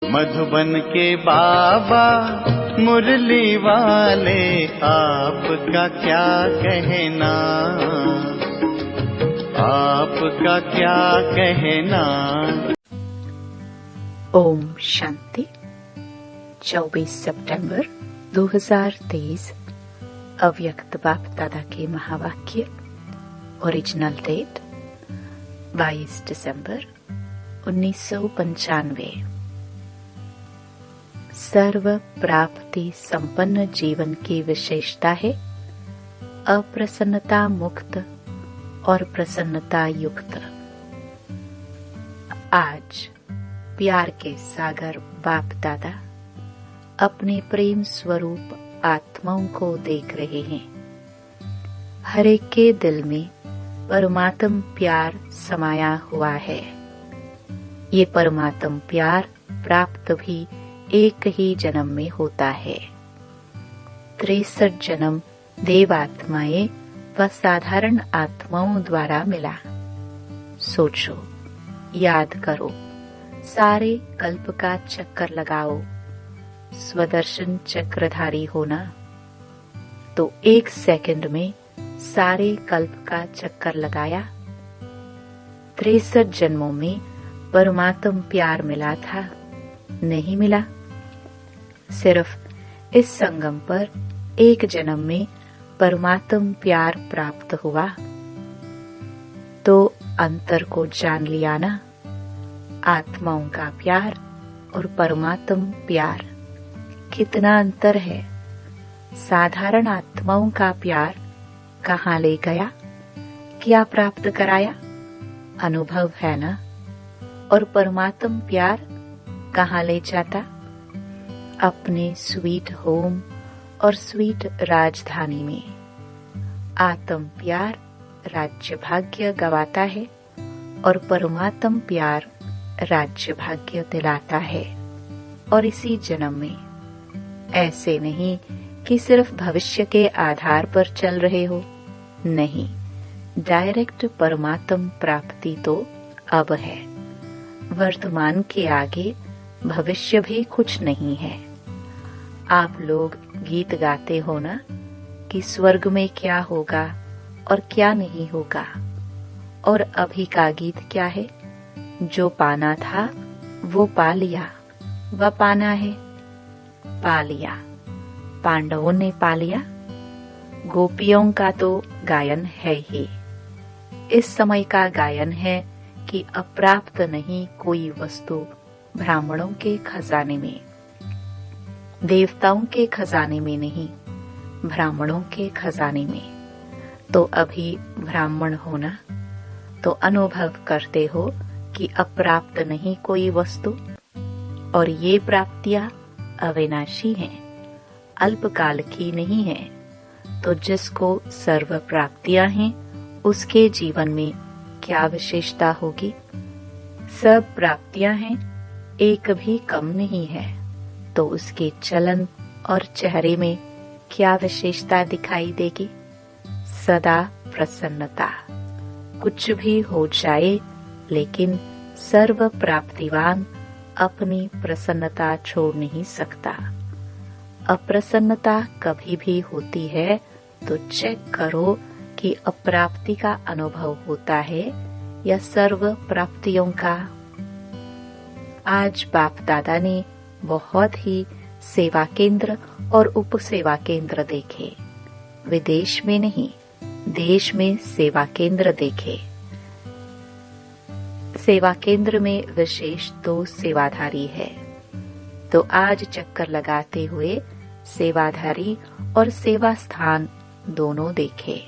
मधुबन के बाबा मुरली वाले, आपका क्या कहना, आपका क्या कहना। ओम शांति। 24 सितंबर 2023 अव्यक्त बाप दादा के महावाक्य। ओरिजिनल डेट 22 दिसंबर 1995। सर्व प्राप्ति संपन्न जीवन की विशेषता है अप्रसन्नता मुक्त और प्रसन्नता युक्त। आज प्यार के सागर बाप दादा अपने प्रेम स्वरूप आत्माओं को देख रहे हैं। हर एक के दिल में परमात्म प्यार समाया हुआ है। ये परमात्म प्यार प्राप्त भी एक ही जन्म में होता है। 63 जन्म देव आत्माएं व साधारण आत्माओं द्वारा मिला। सोचो, याद करो, सारे कल्प का चक्कर लगाओ। स्वदर्शन चक्रधारी होना तो 1 सेकंड में सारे कल्प का चक्कर लगाया। 63 जन्मों में परमात्म प्यार मिला था? नहीं मिला। सिर्फ इस संगम पर एक जन्म में परमात्म प्यार प्राप्त हुआ। तो अंतर को जान लिया ना। आत्माओं का प्यार और परमात्म प्यार कितना अंतर है। साधारण आत्माओं का प्यार कहाँ ले गया, क्या प्राप्त कराया? अनुभव है ना। और परमात्म प्यार कहाँ ले जाता? अपने स्वीट होम और स्वीट राजधानी में। आत्म प्यार राज्य भाग्य गवाता है और परमात्म प्यार राज्य भाग्य दिलाता है। और इसी जन्म में। ऐसे नहीं कि सिर्फ भविष्य के आधार पर चल रहे हो। नहीं, डायरेक्ट परमात्म प्राप्ति तो अब है। वर्तमान के आगे भविष्य भी कुछ नहीं है। आप लोग गीत गाते हो ना कि स्वर्ग में क्या होगा और क्या नहीं होगा। और अभी का गीत क्या है? जो पाना था वो पा लिया, वह पाना है, पा लिया। पांडवों ने पा लिया। गोपियों का तो गायन है ही। इस समय का गायन है कि अप्राप्त नहीं कोई वस्तु ब्राह्मणों के खजाने में, देवताओं के खजाने में नहीं, ब्राह्मणों के खजाने में। तो अभी ब्राह्मण होना तो अनुभव करते हो कि अप्राप्त नहीं कोई वस्तु। और ये प्राप्तियां अविनाशी हैं, अल्पकाल की नहीं है। तो जिसको सर्व प्राप्तियां हैं उसके जीवन में क्या विशेषता होगी? सब प्राप्तियां हैं, एक भी कम नहीं है। तो उसके चलन और चेहरे में क्या विशेषता दिखाई देगी? सदा प्रसन्नता। कुछ भी हो जाए लेकिन सर्व प्राप्तिवान अपनी प्रसन्नता छोड़ नहीं सकता। अप्रसन्नता कभी भी होती है तो चेक करो कि अप्राप्ति का अनुभव होता है या सर्व प्राप्तियों का। आज बाप दादा ने बहुत ही सेवा केंद्र और उप सेवा केंद्र देखे। विदेश में नहीं, देश में सेवा केंद्र देखे। सेवा केंद्र में विशेष 2 सेवाधारी है। तो आज चक्कर लगाते हुए सेवाधारी और सेवा स्थान दोनों देखे।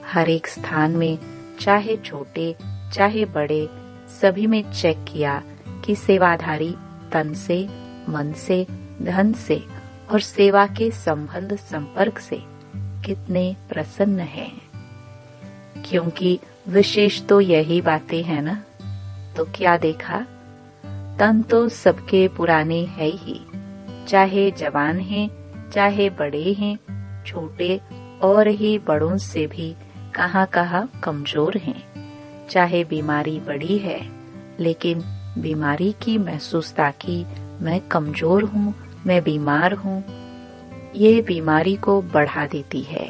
हर एक स्थान में चाहे छोटे चाहे बड़े सभी में चेक किया कि सेवाधारी तन से, मन से, धन से और सेवा के संबंध संपर्क से कितने प्रसन्न हैं। क्योंकि विशेष तो यही बातें हैं ना। तो क्या देखा? तन तो सबके पुराने है ही, चाहे जवान हैं चाहे बड़े हैं, छोटे और ही बड़ों से भी कहाँ कमजोर हैं। चाहे बीमारी बड़ी है लेकिन बीमारी की महसूसता की मैं कमजोर हूँ, मैं बीमार हूँ, ये बीमारी को बढ़ा देती है।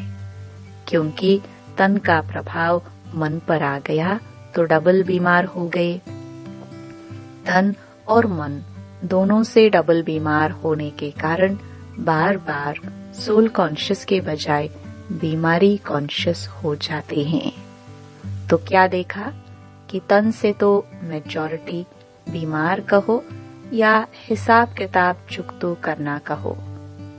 क्योंकि तन का प्रभाव मन पर आ गया तो डबल बीमार हो गए। तन और मन दोनों से डबल बीमार होने के कारण बार बार सोल कॉन्शियस के बजाय बीमारी कॉन्शियस हो जाते हैं। तो क्या देखा कि तन से तो मेजॉरिटी बीमार कहो या हिसाब किताब चुकतो करना कहो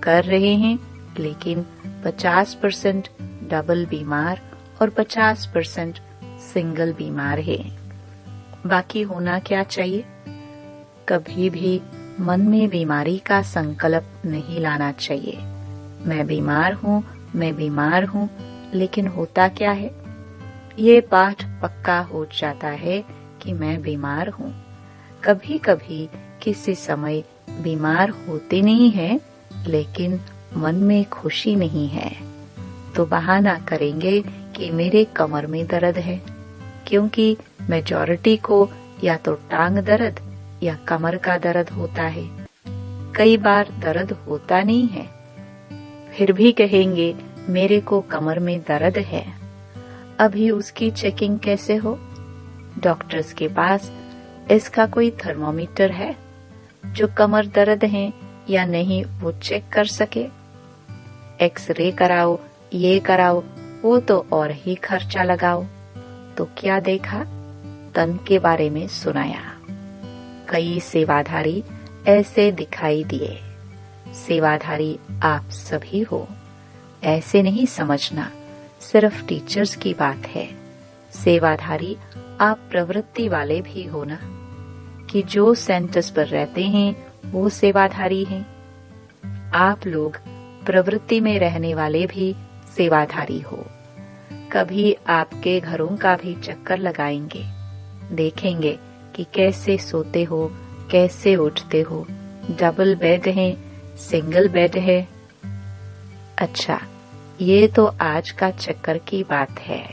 कर रहे हैं, लेकिन 50% डबल बीमार और 50% सिंगल बीमार है। बाकी होना क्या चाहिए? कभी भी मन में बीमारी का संकल्प नहीं लाना चाहिए। मैं बीमार हूँ, मैं बीमार हूँ, लेकिन होता क्या है? ये पाठ पक्का हो जाता है कि मैं बीमार हूँ। कभी कभी किसी समय बीमार होते नहीं है, लेकिन मन में खुशी नहीं है, तो बहाना करेंगे कि मेरे कमर में दर्द है, क्योंकि मेजॉरिटी को या तो टांग दर्द या कमर का दर्द होता है। कई बार दर्द होता नहीं है, फिर भी कहेंगे मेरे को कमर में दर्द है। अभी उसकी चेकिंग कैसे हो? डॉक्टर्स के पास इसका कोई थर्मोमीटर है जो कमर दर्द है या नहीं वो चेक कर सके? एक्सरे कराओ, ये कराओ, वो तो और ही खर्चा लगाओ। तो क्या देखा? तन के बारे में सुनाया। कई सेवाधारी ऐसे दिखाई दिए। सेवाधारी आप सभी हो, ऐसे नहीं समझना सिर्फ टीचर्स की बात है। सेवाधारी आप प्रवृत्ति वाले भी हो ना, कि जो सेंटर्स पर रहते हैं वो सेवाधारी हैं। आप लोग प्रवृत्ति में रहने वाले भी सेवाधारी हो। कभी आपके घरों का भी चक्कर लगाएंगे, देखेंगे कि कैसे सोते हो, कैसे उठते हो, डबल बेड है, सिंगल बेड है। अच्छा, ये तो आज का चक्कर की बात है।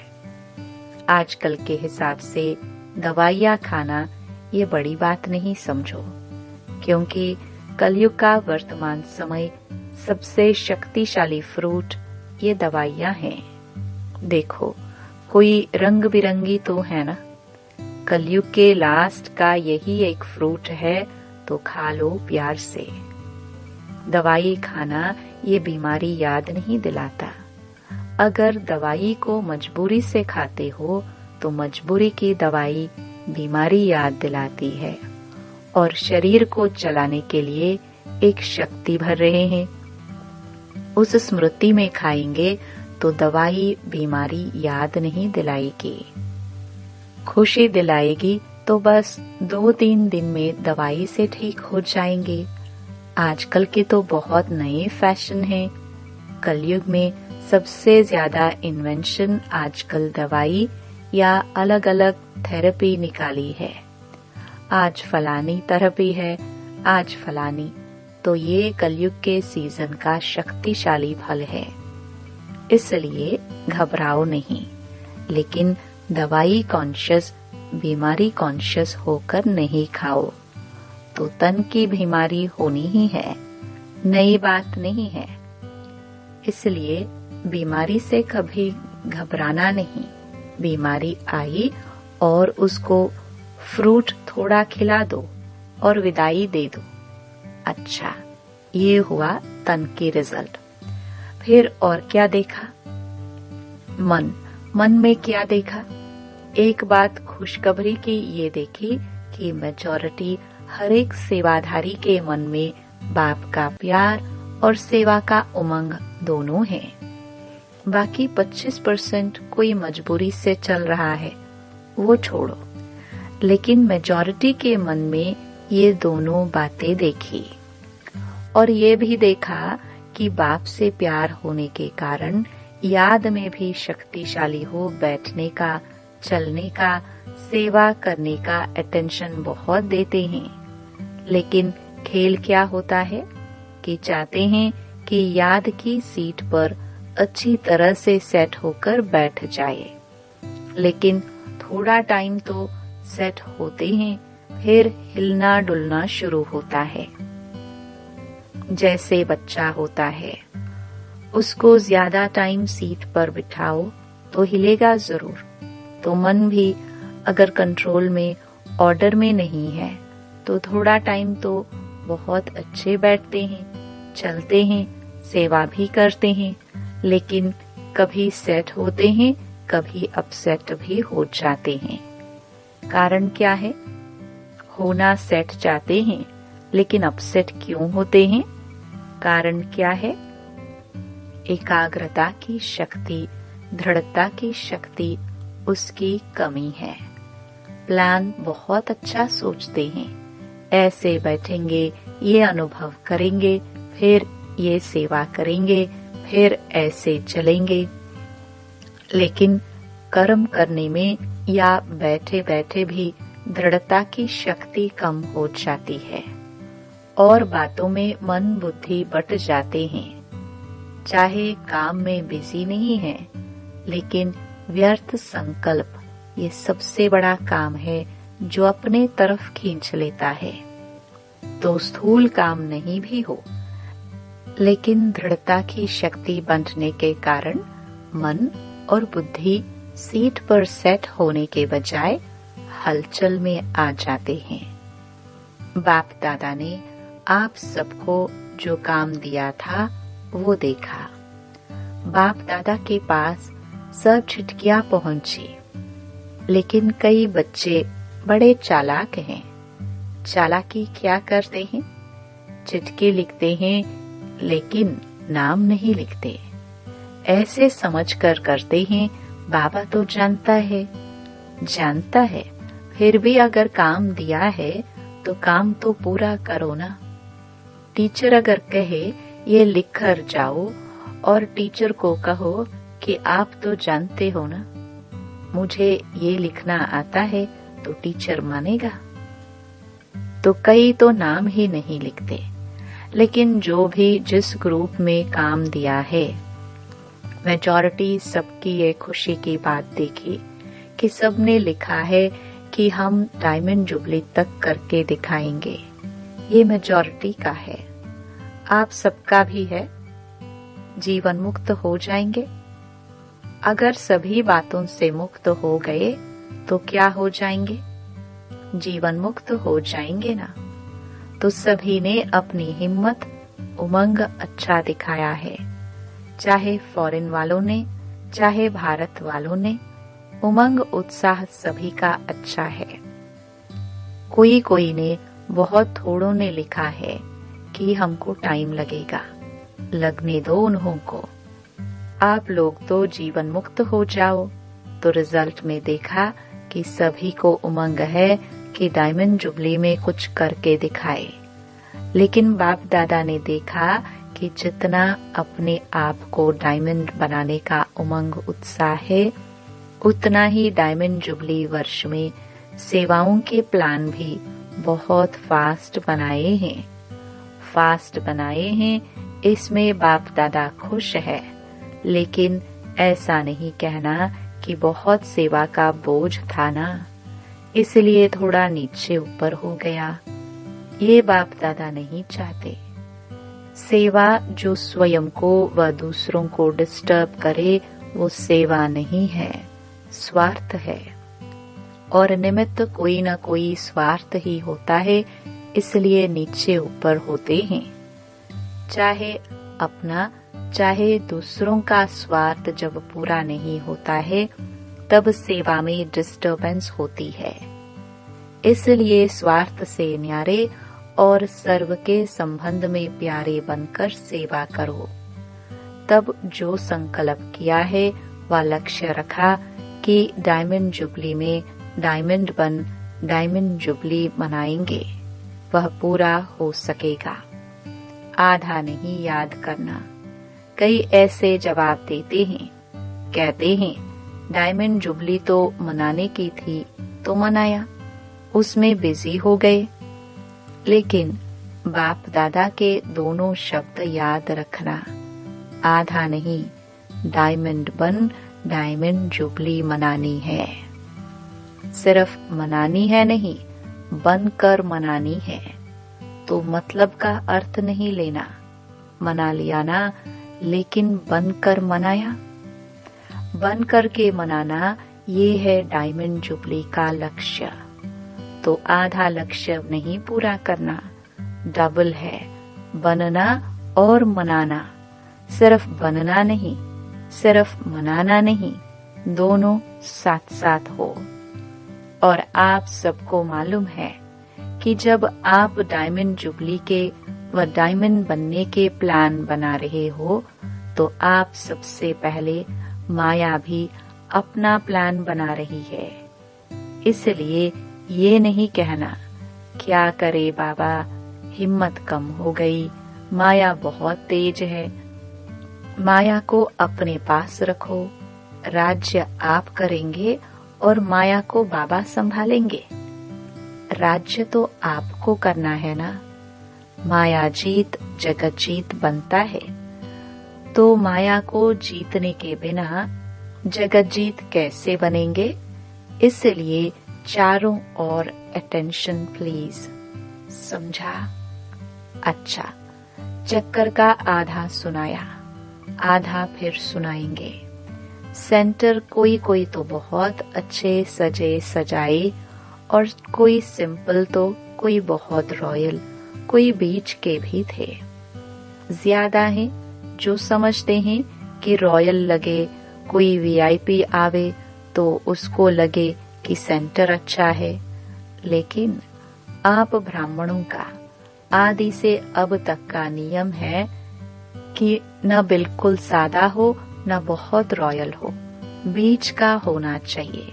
आजकल के हिसाब से दवाइयाँ खाना ये बड़ी बात नहीं समझो, क्योंकि कलयुग का वर्तमान समय सबसे शक्तिशाली फ्रूट ये दवाइयाँ हैं। देखो, कोई रंग बिरंगी तो है ना। कलयुग के लास्ट का यही एक फ्रूट है, तो खा लो प्यार से। दवाई खाना ये बीमारी याद नहीं दिलाता। अगर दवाई को मजबूरी से खाते हो तो मजबूरी की दवाई बीमारी याद दिलाती है और शरीर को चलाने के लिए एक शक्ति भर रहे हैं। उस स्मृति में खाएंगे तो दवाई बीमारी याद नहीं दिलाएगी। खुशी दिलाएगी तो बस 2-3 दिन में दवाई से ठीक हो जाएंगे। आजकल के तो बहुत नए फैशन हैं। कलयुग में सबसे ज्यादा इन्वेंशन आजकल दवाई या अलग अलग थेरेपी निकाली है। आज फलानी थेरेपी है, आज फलानी। तो ये कलयुग के सीजन का शक्तिशाली फल है। इसलिए घबराओ नहीं, लेकिन दवाई कॉन्शियस, बीमारी कॉन्शियस होकर नहीं खाओ तो तन की बीमारी होनी ही है, नई बात नहीं है। इसलिए बीमारी से कभी घबराना नहीं। बीमारी आई और उसको फ्रूट थोड़ा खिला दो और विदाई दे दो। अच्छा, ये हुआ तन की रिजल्ट। फिर और क्या देखा? मन में क्या देखा? एक बात खुशखबरी की ये देखी कि मेजॉरिटी हर एक सेवाधारी के मन में बाप का प्यार और सेवा का उमंग दोनों है। बाकी 25% कोई मजबूरी से चल रहा है, वो छोड़ो। लेकिन मेजॉरिटी के मन में ये दोनों बातें देखी और ये भी देखा कि बाप से प्यार होने के कारण याद में भी शक्तिशाली हो बैठने का, चलने का, सेवा करने का अटेंशन बहुत देते हैं। लेकिन खेल क्या होता है कि चाहते हैं कि याद की सीट पर अच्छी तरह से सेट होकर बैठ जाए, लेकिन थोड़ा टाइम तो सेट होते हैं, फिर हिलना डुलना शुरू होता है। जैसे बच्चा होता है, उसको ज्यादा टाइम सीट पर बिठाओ तो हिलेगा जरूर। तो मन भी अगर कंट्रोल में, ऑर्डर में नहीं है, तो थोड़ा टाइम तो बहुत अच्छे बैठते हैं, चलते हैं, सेवा भी करते हैं, लेकिन कभी सेट होते हैं, कभी अपसेट भी हो जाते हैं। कारण क्या है? होना सेट चाहते हैं, लेकिन अपसेट क्यों होते हैं? कारण क्या है? एकाग्रता की शक्ति, दृढ़ता की शक्ति उसकी कमी है। प्लान बहुत अच्छा सोचते हैं, ऐसे बैठेंगे, ये अनुभव करेंगे, फिर ये सेवा करेंगे, फिर ऐसे चलेंगे, लेकिन कर्म करने में या बैठे बैठे भी दृढ़ता की शक्ति कम हो जाती है और बातों में मन बुद्धि बट जाते हैं। चाहे काम में बिजी नहीं है, लेकिन व्यर्थ संकल्प ये सबसे बड़ा काम है जो अपने तरफ खींच लेता है। तो स्थूल काम नहीं भी हो, लेकिन दृढ़ता की शक्ति बढ़ने के कारण मन और बुद्धि सीट पर सेट होने के बजाय हलचल में आ जाते हैं। बाप दादा ने आप सबको जो काम दिया था वो देखा। बाप दादा के पास सब चिट्ठियां पहुंची, लेकिन कई बच्चे बड़े चालाक हैं। चालाकी क्या करते हैं? चिट्ठी लिखते हैं, लेकिन नाम नहीं लिखते। ऐसे समझकर करते हैं बाबा तो जानता है, फिर भी अगर काम दिया है तो काम तो पूरा करो ना। टीचर अगर कहे ये लिख कर जाओ और टीचर को कहो कि आप तो जानते हो ना, मुझे ये लिखना आता है, तो टीचर मानेगा? तो कई तो नाम ही नहीं लिखते। लेकिन जो भी जिस ग्रुप में काम दिया है, मेजॉरिटी सबकी ये खुशी की बात देखी कि सबने लिखा है कि हम डायमंड जुबली तक करके दिखाएंगे। ये मेजॉरिटी का है। आप सबका भी है। जीवन मुक्त हो जाएंगे। अगर सभी बातों से मुक्त हो गए तो क्या हो जाएंगे? जीवन मुक्त हो जाएंगे ना। तो सभी ने अपनी हिम्मत, उमंग अच्छा दिखाया है। चाहे फॉरेन वालों ने, चाहे भारत वालों ने, उमंग उत्साह सभी का अच्छा है। कोई ने, बहुत थोड़ों ने लिखा है कि हमको टाइम लगेगा। लगने दो उन्हों को। आप लोग तो जीवन मुक्त हो जाओ। तो रिजल्ट में देखा कि सभी को उमंग है कि डायमंड जुबली में कुछ करके दिखाए। लेकिन बाप दादा ने देखा कि जितना अपने आप को डायमंड बनाने का उमंग उत्साह है, उतना ही डायमंड जुबली वर्ष में सेवाओं के प्लान भी बहुत फास्ट बनाए हैं। इसमें बाप दादा खुश है, लेकिन ऐसा नहीं कहना कि बहुत सेवा का बोझ था ना, इसलिए थोड़ा नीचे ऊपर हो गया। ये बाप दादा नहीं चाहते। सेवा जो स्वयं को व दूसरों को डिस्टर्ब करे, वो सेवा नहीं है, स्वार्थ है। और निमित्त कोई न कोई स्वार्थ ही होता है, इसलिए नीचे ऊपर होते हैं। चाहे अपना चाहे दूसरों का स्वार्थ जब पूरा नहीं होता है, तब सेवा में डिस्टर्बेंस होती है। इसलिए स्वार्थ से न्यारे और सर्व के संबंध में प्यारे बनकर सेवा करो। तब जो संकल्प किया है व लक्ष्य रखा कि डायमंड जुबली में डायमंड बन डायमंड जुबली मनाएंगे, वह पूरा हो सकेगा। आधा नहीं याद करना। कई ऐसे जवाब देते हैं, कहते हैं डायमंड जुबली तो मनाने की थी तो मनाया, उसमें बिजी हो गए। लेकिन बाप दादा के दोनों शब्द याद रखना, आधा नहीं, डायमंड बन डायमंड जुबली मनानी है। सिर्फ मनानी है नहीं, बनकर मनानी है। तो मतलब का अर्थ नहीं लेना, मना लिया ना, लेकिन बनकर मनाया। बनकर के मनाना ये है डायमंड जुबली का लक्ष्य। तो आधा लक्ष्य नहीं पूरा करना, डबल है बनना और मनाना। सिर्फ बनना नहीं, सिर्फ मनाना नहीं, दोनों साथ साथ हो। और आप सबको मालूम है कि जब आप डायमंड जुबली के व डायमंड बनने के प्लान बना रहे हो तो आप सबसे पहले माया भी अपना प्लान बना रही है। इसलिए ये नहीं कहना क्या करे बाबा, हिम्मत कम हो गई, माया बहुत तेज है। माया को अपने पास रखो, राज्य आप करेंगे और माया को बाबा संभालेंगे। राज्य तो आपको करना है ना। माया जीत जगत जीत बनता है, तो माया को जीतने के बिना जगत जीत कैसे बनेंगे। इसलिए चारों ओर अटेंशन प्लीज। समझा? अच्छा, चक्कर का आधा सुनाया, आधा फिर सुनाएंगे। सेंटर कोई कोई तो बहुत अच्छे सजे सजाए और कोई सिंपल तो कोई बहुत रॉयल, कोई बीच के भी थे। ज्यादा हैं जो समझते हैं कि रॉयल लगे, कोई वीआईपी आवे तो उसको लगे कि सेंटर अच्छा है। लेकिन आप ब्राह्मणों का आदि से अब तक का नियम है कि न बिल्कुल सादा हो न बहुत रॉयल हो, बीच का होना चाहिए।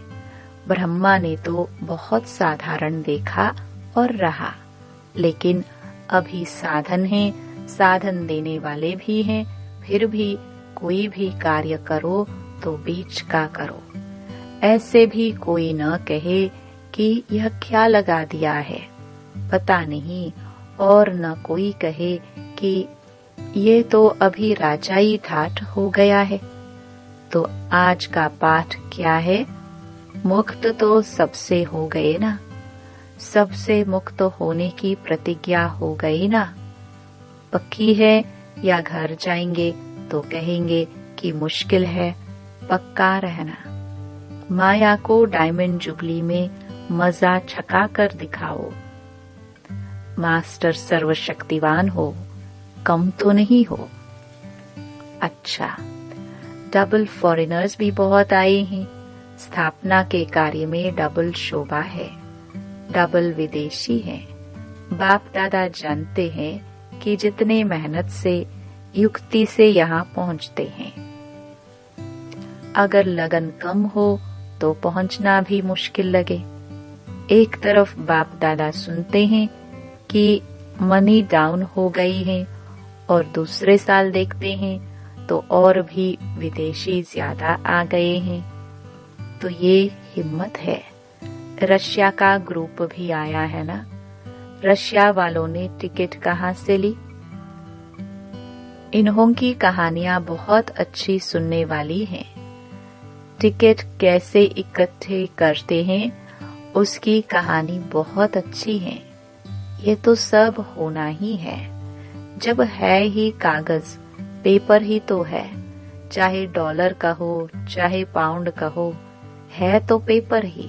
ब्रह्मा ने तो बहुत साधारण देखा और रहा, लेकिन अभी साधन है, साधन देने वाले भी हैं। फिर भी कोई भी कार्य करो तो बीच का करो। ऐसे भी कोई न कहे कि यह क्या लगा दिया है पता नहीं, और न कोई कहे कि ये तो अभी राजाई ठाठ हो गया है। तो आज का पाठ क्या है? मुक्त तो सबसे हो गए ना, सबसे मुक्त होने की प्रतिज्ञा हो गई ना। पक्की है या घर जाएंगे तो कहेंगे कि मुश्किल है, पक्का रहना। माया को डायमंड जुबली में मजा छका कर दिखाओ। मास्टर सर्वशक्तिवान हो, कम तो नहीं हो। अच्छा, डबल फॉरेनर्स भी बहुत आए हैं। स्थापना के कार्य में डबल शोभा है, डबल विदेशी हैं। बाप दादा जानते हैं कि जितने मेहनत से युक्ति से यहाँ पहुँचते हैं, अगर लगन कम हो तो पहुँचना भी मुश्किल लगे। एक तरफ बाप दादा सुनते हैं कि मनी डाउन हो गई है और दूसरे साल देखते हैं तो और भी विदेशी ज्यादा आ गए हैं। तो ये हिम्मत है। रशिया का ग्रुप भी आया है ना। रशिया वालों ने टिकट कहाँ से ली? इन्हों की कहानियां बहुत अच्छी सुनने वाली हैं। टिकट कैसे इकट्ठे करते हैं उसकी कहानी बहुत अच्छी है। ये तो सब होना ही है। जब है ही कागज, पेपर ही तो है, चाहे डॉलर का हो चाहे पाउंड का हो, है तो पेपर ही।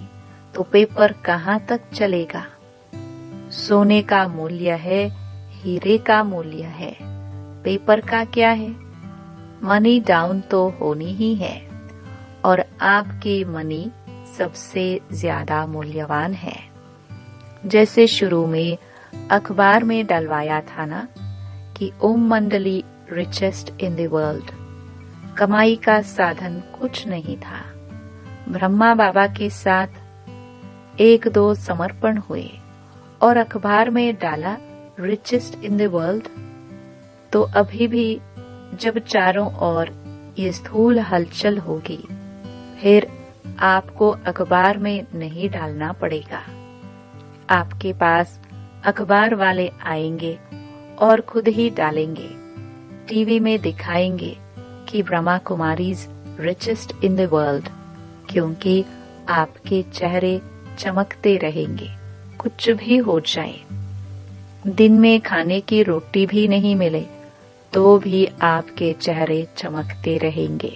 तो पेपर कहाँ तक चलेगा? सोने का मूल्य है, हीरे का मूल्य है, पेपर का क्या है? मनी डाउन तो होनी ही है, और आपकी मनी सबसे ज्यादा मूल्यवान है। जैसे शुरू में अखबार में डलवाया था ना कि ओम मंडली रिचेस्ट इन द वर्ल्ड। कमाई का साधन कुछ नहीं था। ब्रह्मा बाबा के साथ एक दो समर्पण हुए और अखबार में डाला रिचेस्ट इन द वर्ल्ड। तो अभी भी जब चारों ओर ये स्थूल हलचल होगी, फिर आपको अखबार में नहीं डालना पड़ेगा। आपके पास अखबार वाले आएंगे और खुद ही डालेंगे। टीवी में दिखाएंगे कि Brahma Kumaris richest in the world, क्योंकि आपके चेहरे चमकते रहेंगे, कुछ भी हो जाए, दिन में खाने की रोटी भी नहीं मिले तो भी आपके चेहरे चमकते रहेंगे।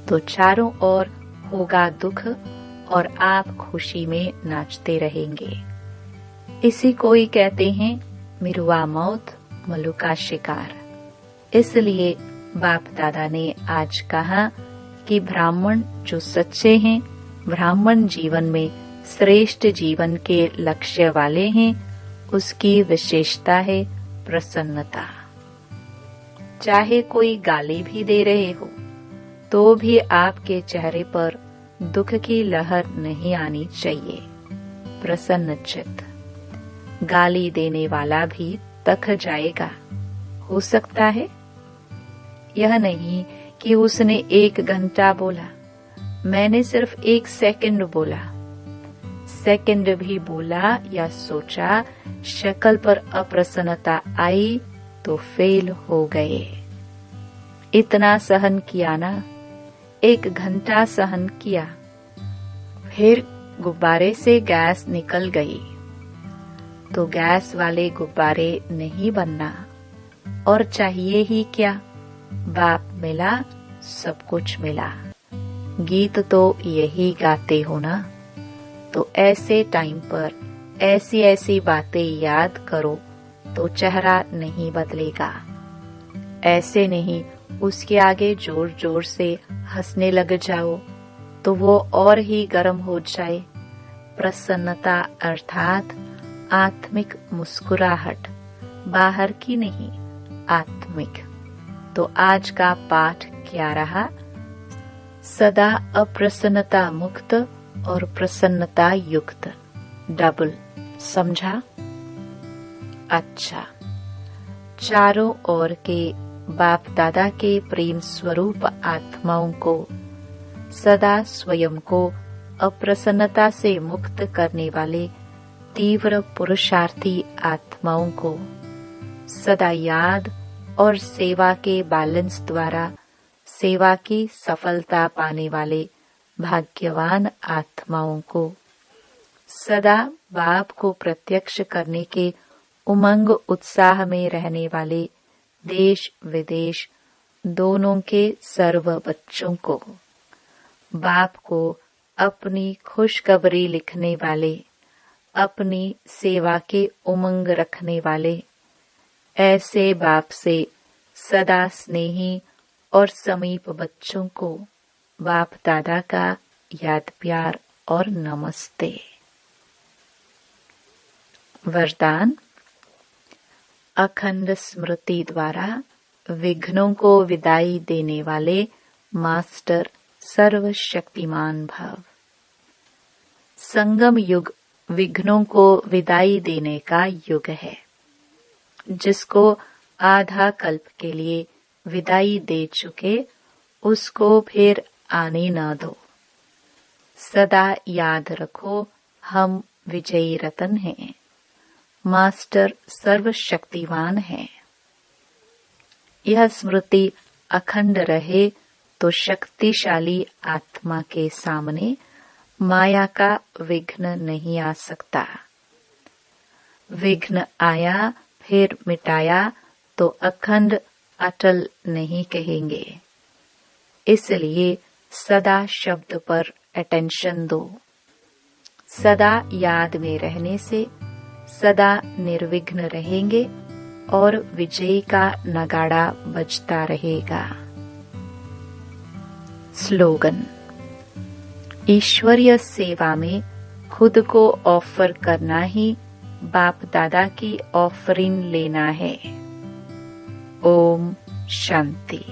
तो चारों ओर होगा दुख और आप खुशी में नाचते रहेंगे। इसी को ही कहते हैं मिरुआ मौत मल्लू का शिकार। इसलिए बाप दादा ने आज कहा कि ब्राह्मण जो सच्चे हैं, ब्राह्मण जीवन में श्रेष्ठ जीवन के लक्ष्य वाले हैं, उसकी विशेषता है प्रसन्नता। चाहे कोई गाली भी दे रहे हो तो भी आपके चेहरे पर दुख की लहर नहीं आनी चाहिए। प्रसन्न चित्त। गाली देने वाला भी थक जाएगा, हो सकता है। यह नहीं कि उसने 1 घंटा बोला, मैंने सिर्फ 1 सेकंड बोला। सेकंड भी बोला या सोचा, शक्ल पर अप्रसन्नता आई तो फेल हो गए। इतना सहन किया ना, 1 घंटा सहन किया, फिर गुब्बारे से गैस निकल गई तो गैस वाले गुब्बारे नहीं बनना। और चाहिए ही क्या, बाप मिला, सब कुछ मिला। गीत तो यही गाते हो ना। तो ऐसे टाइम पर ऐसी ऐसी बातें याद करो तो चेहरा नहीं बदलेगा। ऐसे नहीं उसके आगे जोर जोर से हंसने लग जाओ तो वो और ही गर्म हो जाए। प्रसन्नता अर्थात आत्मिक मुस्कुराहट, बाहर की नहीं, आत्मिक। तो आज का पाठ क्या रहा? सदा अप्रसन्नता मुक्त और प्रसन्नता युक्त, डबल। समझा? अच्छा, चारों ओर के बाप दादा के प्रेम स्वरूप आत्माओं को सदा स्वयं को अप्रसन्नता से मुक्त करने वाले तीव्र पुरुषार्थी आत्माओं को सदा याद और सेवा के बैलेंस द्वारा सेवा की सफलता पाने वाले भाग्यवान आत्माओं को सदा बाप को प्रत्यक्ष करने के उमंग उत्साह में रहने वाले देश विदेश दोनों के सर्व बच्चों को बाप को अपनी खुशखबरी लिखने वाले, अपनी सेवा के उमंग रखने वाले ऐसे बाप से सदा स्नेही और समीप बच्चों को बाप दादा का याद प्यार और नमस्ते। वरदान। अखंड स्मृति द्वारा विघ्नों को विदाई देने वाले मास्टर सर्वशक्तिमान भव। संगम युग विघ्नों को विदाई देने का युग है। जिसको आधा कल्प के लिए विदाई दे चुके उसको फिर आने न दो। सदा याद रखो, हम विजयी रतन हैं, मास्टर सर्वशक्तिवान है। यह स्मृति अखंड रहे तो शक्तिशाली आत्मा के सामने माया का विघ्न नहीं आ सकता। विघ्न आया फिर मिटाया तो अखंड अटल नहीं कहेंगे। इसलिए सदा शब्द पर अटेंशन दो। सदा याद में रहने से सदा निर्विघ्न रहेंगे और विजय का नगाड़ा बजता रहेगा। स्लोगन। ईश्वरीय सेवा में खुद को ऑफर करना ही बाप दादा की ऑफरिंग लेना है। ओम शांति।